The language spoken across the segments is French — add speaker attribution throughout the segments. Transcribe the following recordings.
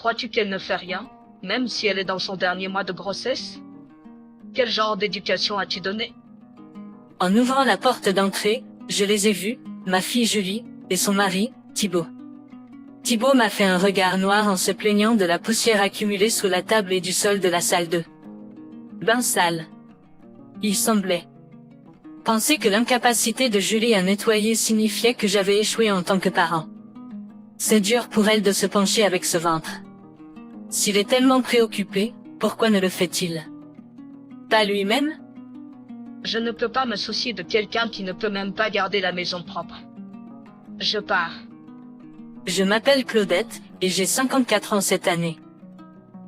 Speaker 1: Crois-tu qu'elle ne fait rien, même si elle est dans son dernier mois de grossesse? Quel genre d'éducation as-tu donné?
Speaker 2: En ouvrant la porte d'entrée, je les ai vus, ma fille Julie, et son mari, Thibaut. Thibaut m'a fait un regard noir en se plaignant de la poussière accumulée sous la table et du sol de la salle de bain sale. Il semblait penser que l'incapacité de Julie à nettoyer signifiait que j'avais échoué en tant que parent. C'est dur pour elle de se pencher avec ce ventre. S'il est tellement préoccupé, pourquoi ne le fait-il pas lui-même?
Speaker 1: Je ne peux pas me soucier de quelqu'un qui ne peut même pas garder la maison propre. Je pars.
Speaker 2: Je m'appelle Claudette, et j'ai 54 ans cette année.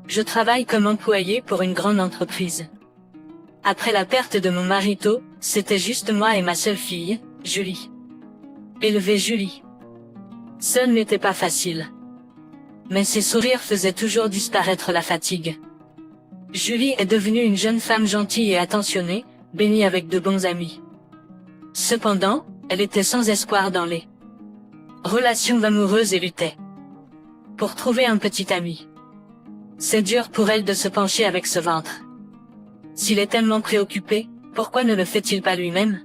Speaker 2: Je travaille comme employée pour une grande entreprise. Après la perte de mon mari tôt, c'était juste moi et ma seule fille, Julie. Élever Julie. Seul n'était pas facile. Mais ses sourires faisaient toujours disparaître la fatigue. Julie est devenue une jeune femme gentille et attentionnée, bénie avec de bons amis. Cependant, elle était sans espoir dans les relations amoureuses et luttait pour trouver un petit ami. C'est dur pour elle de se pencher avec ce ventre. S'il est tellement préoccupé, pourquoi ne le fait-il pas lui-même?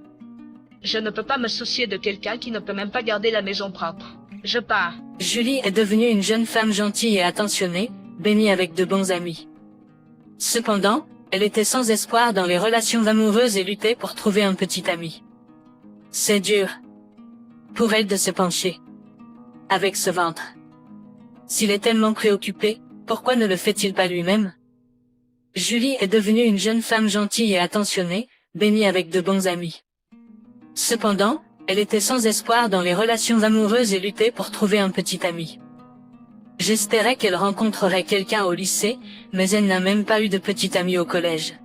Speaker 1: Je ne peux pas me soucier de quelqu'un qui ne peut même pas garder la maison propre. Je pars.
Speaker 2: Julie est devenue une jeune femme gentille et attentionnée, bénie avec de bons amis. Cependant, elle était sans espoir dans les relations amoureuses et luttait pour trouver un petit ami. C'est dur pour elle de se pencher avec ce ventre. S'il est tellement préoccupé, pourquoi ne le fait-il pas lui-même? Julie est devenue une jeune femme gentille et attentionnée, bénie avec de bons amis. Cependant, elle était sans espoir dans les relations amoureuses et luttait pour trouver un petit ami. J'espérais qu'elle rencontrerait quelqu'un au lycée, mais elle n'a même pas eu de petit ami au collège.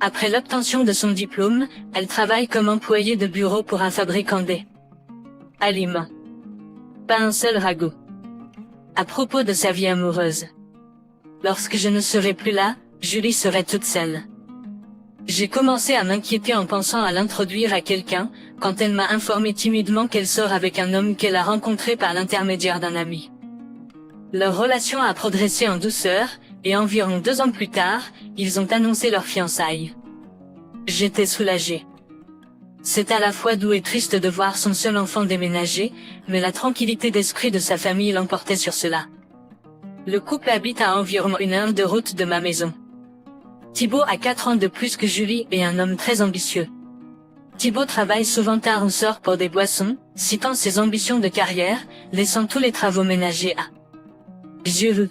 Speaker 2: Après l'obtention de son diplôme, elle travaille comme employée de bureau pour un fabricant d'aliments. Pas un seul ragot. À propos de sa vie amoureuse. Lorsque je ne serai plus là, Julie serait toute seule. J'ai commencé à m'inquiéter en pensant à l'introduire à quelqu'un, quand elle m'a informé timidement qu'elle sort avec un homme qu'elle a rencontré par l'intermédiaire d'un ami. Leur relation a progressé en douceur, et environ 2 ans plus tard, ils ont annoncé leur fiançailles. J'étais soulagée. C'est à la fois doux et triste de voir son seul enfant déménager, mais la tranquillité d'esprit de sa famille l'emportait sur cela. Le couple habite à environ 1 heure de route de ma maison. Thibaut a 4 ans de plus que Julie et un homme très ambitieux. Thibaut travaille souvent tard ou sort pour des boissons, citant ses ambitions de carrière, laissant tous les travaux ménagers à Jules.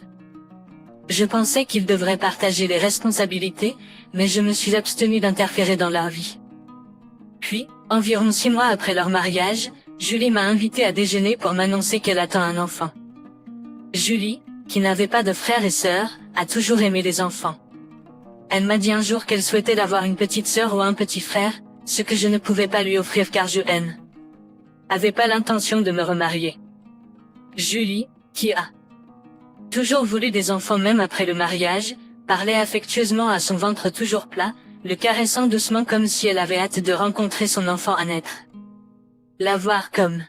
Speaker 2: Je pensais qu'ils devraient partager les responsabilités, mais je me suis abstenue d'interférer dans leur vie. Puis, environ 6 mois après leur mariage, Julie m'a invitée à déjeuner pour m'annoncer qu'elle attend un enfant. Julie, qui n'avait pas de frères et sœurs, a toujours aimé les enfants. Elle m'a dit un jour qu'elle souhaitait avoir une petite sœur ou un petit frère, ce que je ne pouvais pas lui offrir car je n'avais pas l'intention de me remarier. Julie, qui a toujours voulu des enfants même après le mariage, parlait affectueusement à son ventre toujours plat, le caressant doucement comme si elle avait hâte de rencontrer son enfant à naître. La voir comme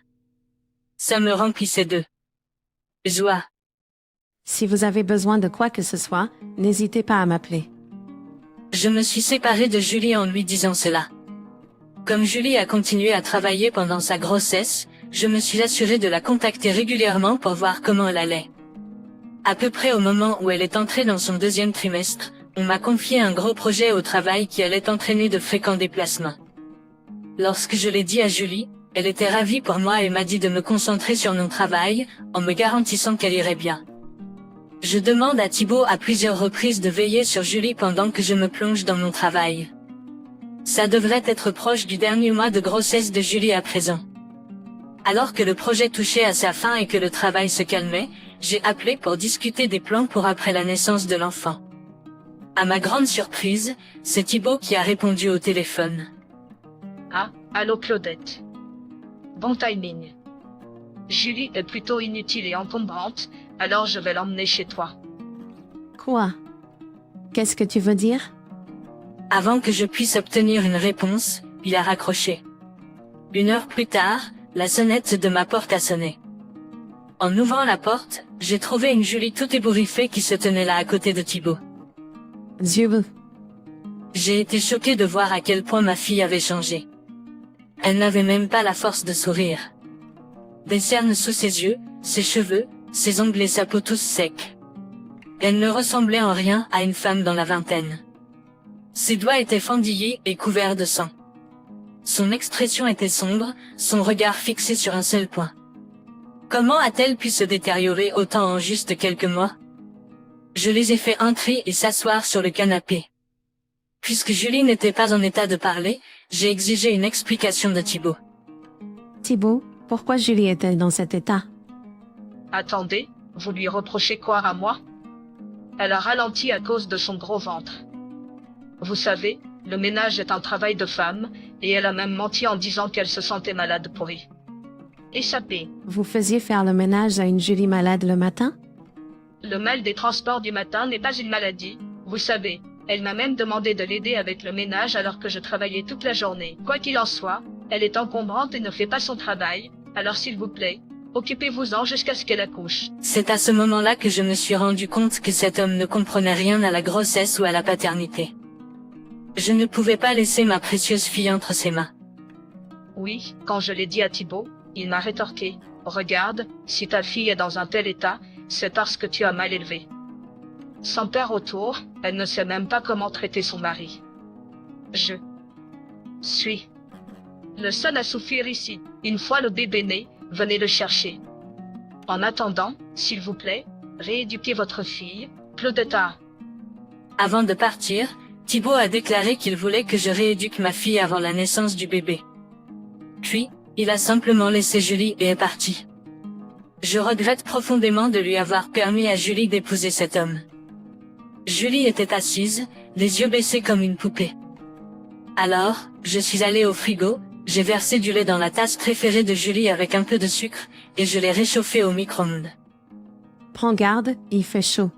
Speaker 2: ça me remplissait de joie.
Speaker 3: Si vous avez besoin de quoi que ce soit, n'hésitez pas à m'appeler.
Speaker 2: Je me suis séparée de Julie en lui disant cela. Comme Julie a continué à travailler pendant sa grossesse, je me suis assurée de la contacter régulièrement pour voir comment elle allait. À peu près au moment où elle est entrée dans son 2e trimestre, on m'a confié un gros projet au travail qui allait entraîner de fréquents déplacements. Lorsque je l'ai dit à Julie, elle était ravie pour moi et m'a dit de me concentrer sur mon travail, en me garantissant qu'elle irait bien. Je demande à Thibaut à plusieurs reprises de veiller sur Julie pendant que je me plonge dans mon travail. Ça devrait être proche du dernier mois de grossesse de Julie à présent. Alors que le projet touchait à sa fin et que le travail se calmait, j'ai appelé pour discuter des plans pour après la naissance de l'enfant. À ma grande surprise, c'est Thibaut qui a répondu au téléphone.
Speaker 1: Ah, allô Claudette. Bon timing. Julie est plutôt inutile et encombrante, alors je vais l'emmener chez toi.
Speaker 3: Quoi? Qu'est-ce que tu veux dire?
Speaker 2: Avant que je puisse obtenir une réponse, il a raccroché. 1 heure plus tard, la sonnette de ma porte a sonné. En ouvrant la porte, j'ai trouvé une Julie toute ébouriffée qui se tenait là à côté de Thibaut.
Speaker 3: Dieu,
Speaker 2: J'ai été choquée de voir à quel point ma fille avait changé. Elle n'avait même pas la force de sourire. Des cernes sous ses yeux, ses cheveux, ses ongles et sa peau tous secs. Elle ne ressemblait en rien à une femme dans la vingtaine. Ses doigts étaient fendillés et couverts de sang. Son expression était sombre, son regard fixé sur un seul point. Comment a-t-elle pu se détériorer autant en juste quelques mois? Je les ai fait entrer et s'asseoir sur le canapé. Puisque Julie n'était pas en état de parler, j'ai exigé une explication de Thibaut.
Speaker 3: Thibaut, pourquoi Julie est-elle dans cet état?
Speaker 1: Attendez, vous lui reprochez quoi à moi? Elle a ralenti à cause de son gros ventre. Vous savez, le ménage est un travail de femme, et elle a même menti en disant qu'elle se sentait malade pourrie. Échappée.
Speaker 3: Vous faisiez faire le ménage à une Julie malade le matin?
Speaker 1: Le mal des transports du matin n'est pas une maladie, vous savez. Elle m'a même demandé de l'aider avec le ménage alors que je travaillais toute la journée. Quoi qu'il en soit, elle est encombrante et ne fait pas son travail, alors s'il vous plaît, occupez-vous-en jusqu'à ce qu'elle accouche.
Speaker 2: C'est à ce moment-là que je me suis rendu compte que cet homme ne comprenait rien à la grossesse ou à la paternité. Je ne pouvais pas laisser ma précieuse fille entre ses mains.
Speaker 1: Oui, quand je l'ai dit à Thibaut, il m'a rétorqué. Regarde, si ta fille est dans un tel état, c'est parce que tu as mal élevé. Sans père autour, elle ne sait même pas comment traiter son mari. Je suis le seul à souffrir ici. Une fois le bébé né, venez le chercher. En attendant, s'il vous plaît, rééduquez votre fille, Claudetta.
Speaker 2: Avant de partir, Thibaut a déclaré qu'il voulait que je rééduque ma fille avant la naissance du bébé. Puis, il a simplement laissé Julie et est parti. Je regrette profondément de lui avoir permis à Julie d'épouser cet homme. Julie était assise, les yeux baissés comme une poupée. Alors, je suis allée au frigo, j'ai versé du lait dans la tasse préférée de Julie avec un peu de sucre, et je l'ai réchauffé au micro-ondes.
Speaker 3: Prends garde, il fait chaud.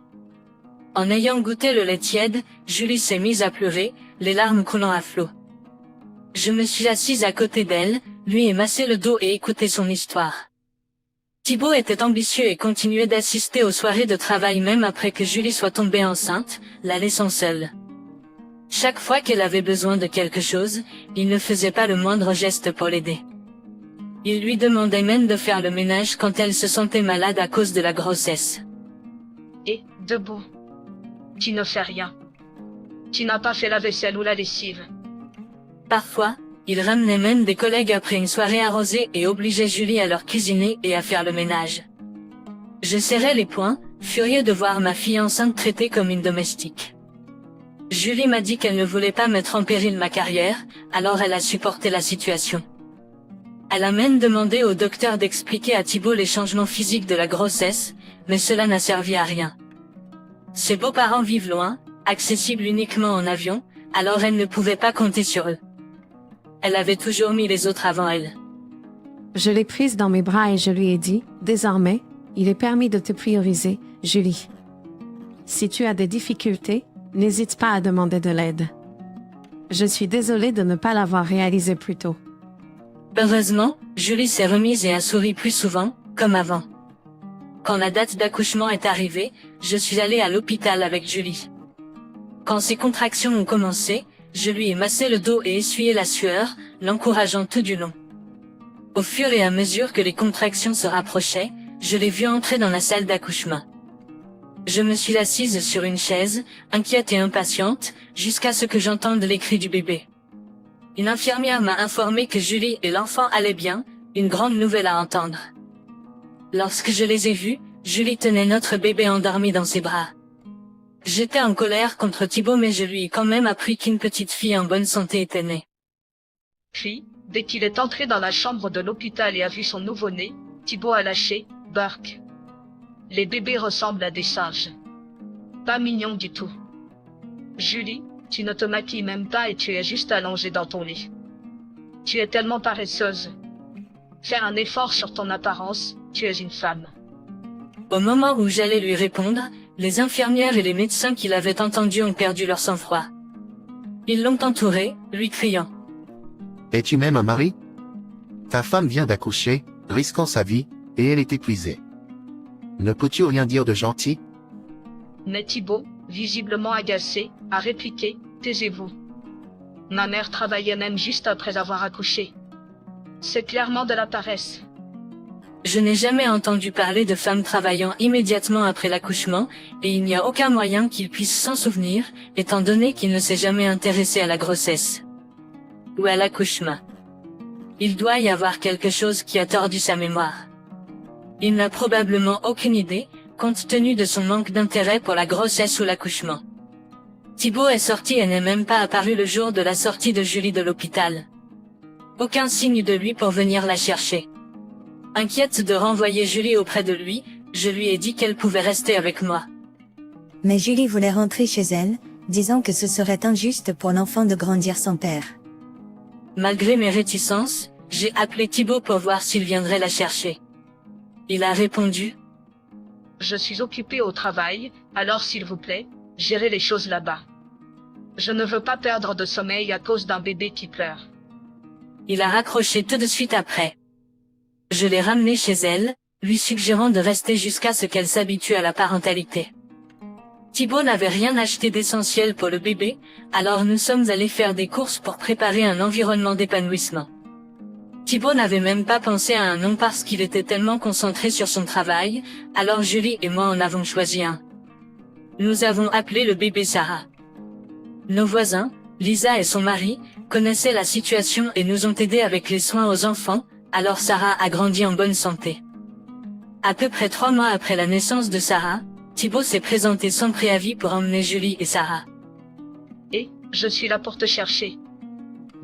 Speaker 2: En ayant goûté le lait tiède, Julie s'est mise à pleurer, les larmes coulant à flots. Je me suis assise à côté d'elle, lui ai massé le dos et écouté son histoire. Thibaut était ambitieux et continuait d'assister aux soirées de travail même après que Julie soit tombée enceinte, la laissant seule. Chaque fois qu'elle avait besoin de quelque chose, il ne faisait pas le moindre geste pour l'aider. Il lui demandait même de faire le ménage quand elle se sentait malade à cause de la grossesse.
Speaker 1: Et, debout. Tu ne fais rien. Tu n'as pas fait la vaisselle ou la lessive.
Speaker 2: Parfois, il ramenait même des collègues après une soirée arrosée et obligeait Julie à leur cuisiner et à faire le ménage. Je serrais les poings, furieux de voir ma fille enceinte traitée comme une domestique. Julie m'a dit qu'elle ne voulait pas mettre en péril ma carrière, alors elle a supporté la situation. Elle a même demandé au docteur d'expliquer à Thibaut les changements physiques de la grossesse, mais cela n'a servi à rien. Ses beaux-parents vivent loin, accessibles uniquement en avion, alors elle ne pouvait pas compter sur eux. Elle avait toujours mis les autres avant elle.
Speaker 3: Je l'ai prise dans mes bras et je lui ai dit, désormais, il est permis de te prioriser, Julie. Si tu as des difficultés, n'hésite pas à demander de l'aide. Je suis désolée de ne pas l'avoir réalisé plus tôt.
Speaker 2: Heureusement, Julie s'est remise et a souri plus souvent, comme avant. Quand la date d'accouchement est arrivée, je suis allée à l'hôpital avec Julie. Quand ses contractions ont commencé, je lui ai massé le dos et essuyé la sueur, l'encourageant tout du long. Au fur et à mesure que les contractions se rapprochaient, je l'ai vue entrer dans la salle d'accouchement. Je me suis assise sur une chaise, inquiète et impatiente, jusqu'à ce que j'entende les cris du bébé. Une infirmière m'a informé que Julie et l'enfant allaient bien, une grande nouvelle à entendre. Lorsque je les ai vus, Julie tenait notre bébé endormi dans ses bras. J'étais en colère contre Thibaut mais je lui ai quand même appris qu'une petite fille en bonne santé était née.
Speaker 1: Puis, dès qu'il est entré dans la chambre de l'hôpital et a vu son nouveau-né, Thibaut a lâché « Burk ». Les bébés ressemblent à des singes. Pas mignon du tout. Julie, tu ne te maquilles même pas et tu es juste allongée dans ton lit. Tu es tellement paresseuse. Fais un effort sur ton apparence, tu es une femme.
Speaker 2: Au moment où j'allais lui répondre, les infirmières et les médecins qui l'avaient entendu ont perdu leur sang-froid. Ils l'ont entouré, lui criant.
Speaker 4: Es-tu même un mari? Ta femme vient d'accoucher, risquant sa vie, et elle est épuisée. Ne peux-tu rien dire de gentil?
Speaker 1: Mais Thibaut, visiblement agacé, a répliqué, taisez-vous. Ma mère travaillait même juste après avoir accouché. C'est clairement de la paresse.
Speaker 2: Je n'ai jamais entendu parler de femmes travaillant immédiatement après l'accouchement, et il n'y a aucun moyen qu'il puisse s'en souvenir, étant donné qu'il ne s'est jamais intéressé à la grossesse. Ou à l'accouchement. Il doit y avoir quelque chose qui a tordu sa mémoire. Il n'a probablement aucune idée, compte tenu de son manque d'intérêt pour la grossesse ou l'accouchement. Thibaut est sorti et n'est même pas apparu le jour de la sortie de Julie de l'hôpital. Aucun signe de lui pour venir la chercher. Inquiète de renvoyer Julie auprès de lui, je lui ai dit qu'elle pouvait rester avec moi.
Speaker 5: Mais Julie voulait rentrer chez elle, disant que ce serait injuste pour l'enfant de grandir sans père.
Speaker 2: Malgré mes réticences, j'ai appelé Thibaut pour voir s'il viendrait la chercher. Il a répondu:
Speaker 1: Je suis occupé au travail, alors s'il vous plaît, gérez les choses là-bas. Je ne veux pas perdre de sommeil à cause d'un bébé qui pleure.
Speaker 2: Il a raccroché tout de suite après. Je l'ai ramenée chez elle, lui suggérant de rester jusqu'à ce qu'elle s'habitue à la parentalité. Thibaut n'avait rien acheté d'essentiel pour le bébé, alors nous sommes allés faire des courses pour préparer un environnement d'épanouissement. Thibaut n'avait même pas pensé à un nom parce qu'il était tellement concentré sur son travail, alors Julie et moi en avons choisi un. Nous avons appelé le bébé Sarah. Nos voisins, Lisa et son mari, connaissaient la situation et nous ont aidés avec les soins aux enfants, alors Sarah a grandi en bonne santé. À peu près 3 mois après la naissance de Sarah, Thibaut s'est présenté sans préavis pour emmener Julie et Sarah.
Speaker 1: Et, je suis là pour te chercher.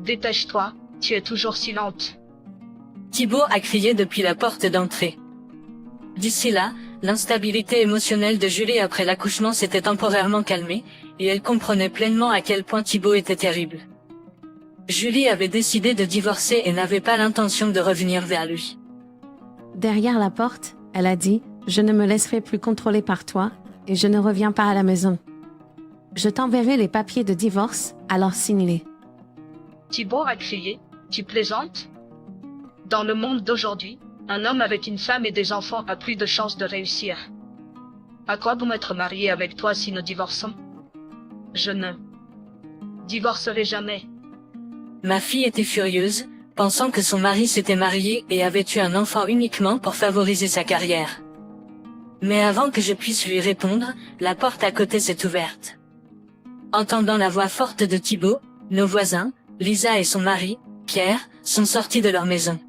Speaker 1: Dépêche-toi, tu es toujours si lente.
Speaker 2: Thibaut a crié depuis la porte d'entrée. D'ici là, l'instabilité émotionnelle de Julie après l'accouchement s'était temporairement calmée, et elle comprenait pleinement à quel point Thibaut était terrible. Julie avait décidé de divorcer et n'avait pas l'intention de revenir vers lui.
Speaker 3: Derrière la porte, elle a dit « Je ne me laisserai plus contrôler par toi et je ne reviens pas à la maison. Je t'enverrai les papiers de divorce, alors signe-les. »
Speaker 1: Thibaut a crié, tu plaisantes? Dans le monde d'aujourd'hui, un homme avec une femme et des enfants a plus de chances de réussir. À quoi bon être marié avec toi si nous divorçons? Je ne divorcerai jamais.
Speaker 2: Ma fille était furieuse, pensant que son mari s'était marié et avait eu un enfant uniquement pour favoriser sa carrière. Mais avant que je puisse lui répondre, la porte à côté s'est ouverte. Entendant la voix forte de Thibaut, nos voisins, Lisa et son mari, Pierre, sont sortis de leur maison.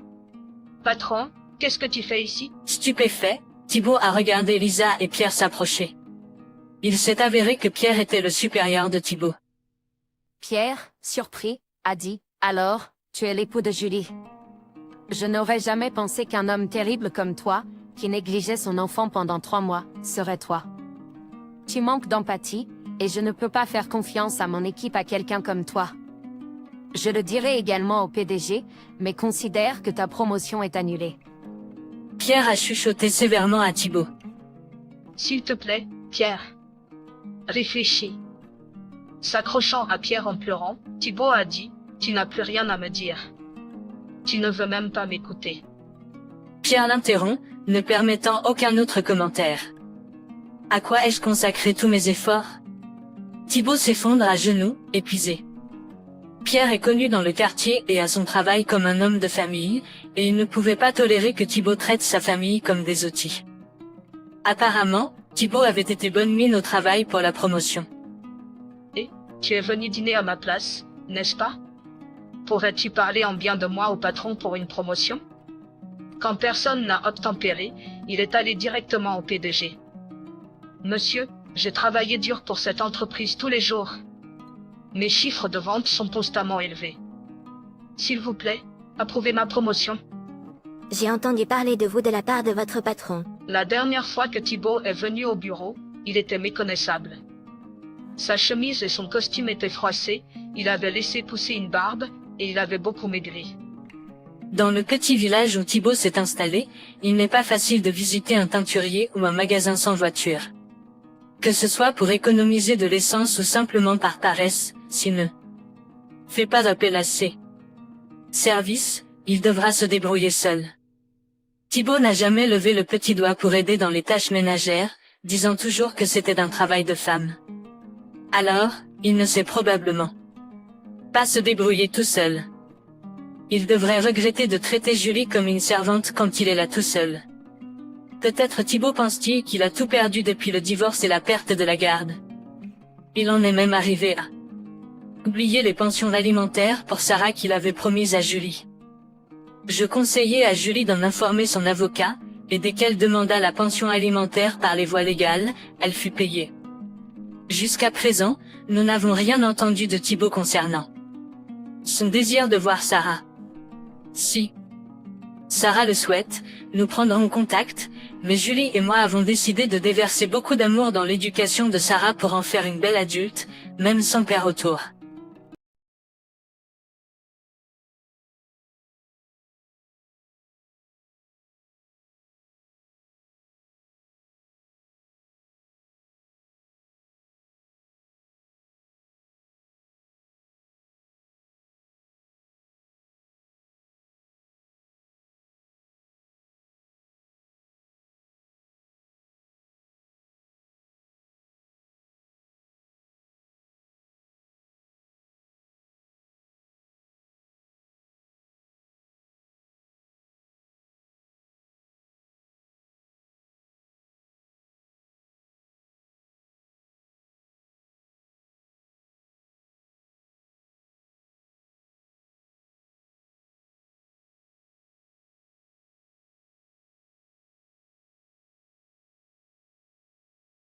Speaker 1: Patron, qu'est-ce que tu fais ici?
Speaker 2: Stupéfait, Thibaut a regardé Lisa et Pierre s'approcher. Il s'est avéré que Pierre était le supérieur de Thibaut.
Speaker 6: Pierre, surpris, a dit, « Alors, tu es l'époux de Julie. Je n'aurais jamais pensé qu'un homme terrible comme toi, qui négligeait son enfant pendant 3 mois, serait toi. Tu manques d'empathie, et je ne peux pas faire confiance à mon équipe à quelqu'un comme toi. Je le dirai également au PDG, mais considère que ta promotion est annulée. »
Speaker 2: Pierre a chuchoté sévèrement à Thibaut.
Speaker 1: S'il te plaît, Pierre. Réfléchis. S'accrochant à Pierre en pleurant, Thibaut a dit, tu n'as plus rien à me dire. Tu ne veux même pas m'écouter.
Speaker 2: Pierre l'interrompt, ne permettant aucun autre commentaire. À quoi ai-je consacré tous mes efforts? Thibaut s'effondre à genoux, épuisé. Pierre est connu dans le quartier et à son travail comme un homme de famille, et il ne pouvait pas tolérer que Thibaut traite sa famille comme des outils. Apparemment, Thibaut avait été bonne mine au travail pour la promotion.
Speaker 1: Et, tu es venu dîner à ma place, n'est-ce pas? Pourrais-tu parler en bien de moi au patron pour une promotion? Quand personne n'a obtempéré, il est allé directement au PDG. Monsieur, j'ai travaillé dur pour cette entreprise tous les jours. Mes chiffres de vente sont constamment élevés. S'il vous plaît, approuvez ma promotion.
Speaker 7: J'ai entendu parler de vous de la part de votre patron.
Speaker 1: La dernière fois que Thibaut est venu au bureau, il était méconnaissable. Sa chemise et son costume étaient froissés, il avait laissé pousser une barbe, et il avait beaucoup maigri.
Speaker 2: Dans le petit village où Thibaut s'est installé, il n'est pas facile de visiter un teinturier ou un magasin sans voiture. Que ce soit pour économiser de l'essence ou simplement par paresse, s'il ne fait pas appel assez service, il devra se débrouiller seul. Thibaut n'a jamais levé le petit doigt pour aider dans les tâches ménagères, disant toujours que c'était d'un travail de femme. Alors, il ne sait probablement pas se débrouiller tout seul. Il devrait regretter de traiter Julie comme une servante quand il est là tout seul. Peut-être Thibaut pense-t-il qu'il a tout perdu depuis le divorce et la perte de la garde. Il en est même arrivé à oublier les pensions alimentaires pour Sarah qu'il avait promises à Julie. Je conseillais à Julie d'en informer son avocat, et dès qu'elle demanda la pension alimentaire par les voies légales, elle fut payée. Jusqu'à présent, nous n'avons rien entendu de Thibaut concernant son désir de voir Sarah. Si Sarah le souhaite, nous prendrons contact, mais Julie et moi avons décidé de déverser beaucoup d'amour dans l'éducation de Sarah pour en faire une belle adulte, même sans père autour.